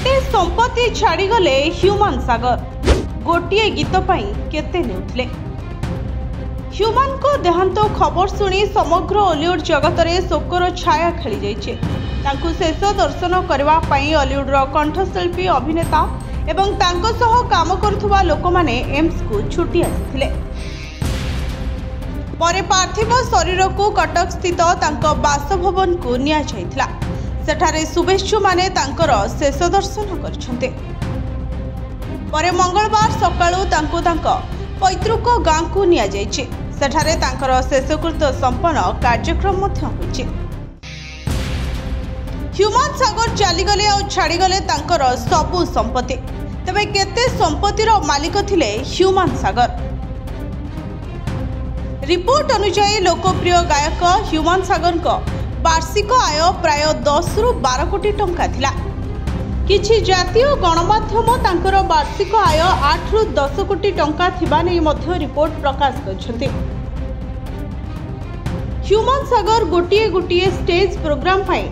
केते संपत्ति छाड़ी गले ह्यूमान सागर गोटे गीत पाई केते नेउथिले। ह्यूमान को देहांत खबर सुनी समग्र हॉलीवुड जगत रे शोकर छाया खेली जाइछे। तांकु शेष दर्शन करबा पई हॉलीवुडर कंठशिल्पी अभिनेता एवं तांको सह काम करुथुबा लोक माने एम्स को छुट्टी आसिथिले। परे पार्थिव शरीर को कटक स्थित तांको बासभवन को निया जाइथिला। सेठारे शुभेच्छु माने तांकर शेष दर्शन करछन्ते। परे मंगलवार सकाळु तांको तांको पैतृक गाँ को निया जाइछे। सेठारे तांकर शेषकृत्य संपन्न कार्यक्रम मध्य होइछे। ह्यूमान सागर चलीगले और छाड़ीगले तांकर सबु संपत्ति। तबे केते संपत्तिर मालिक थिले ह्यूमान सागर? रिपोर्ट अनुसार लोकप्रिय गायक ह्यूमान सागर को वार्षिक आय प्राय 10 रु 12 कोटी टंका थिला। किछि जातीय गणमाध्यम तांकर वार्षिक आय 8 रु 10 कोटी टंका थिबा नै मध्य रिपोर्ट प्रकाश करछन्ते। ह्यूमान सागर गोटिए स्टेज प्रोग्राम पई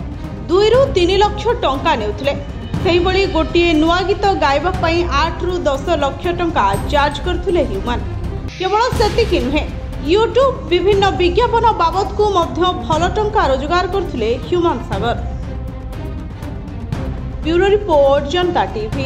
2 रु 3 लाख टंका नेउथिले। सेहि बळी गोटिए नुआ गीत गायबा पई 8 रु 10 लाख टंका चार्ज करथुले ह्यूमान। केवल सेतिकि नुहे, यूट्यूब विभिन्न विज्ञापन बाबद को मध्य भल टंका रोजगार करथुले ह्यूमान सागर। ब्यूरो रिपोर्ट, जनता टीवी।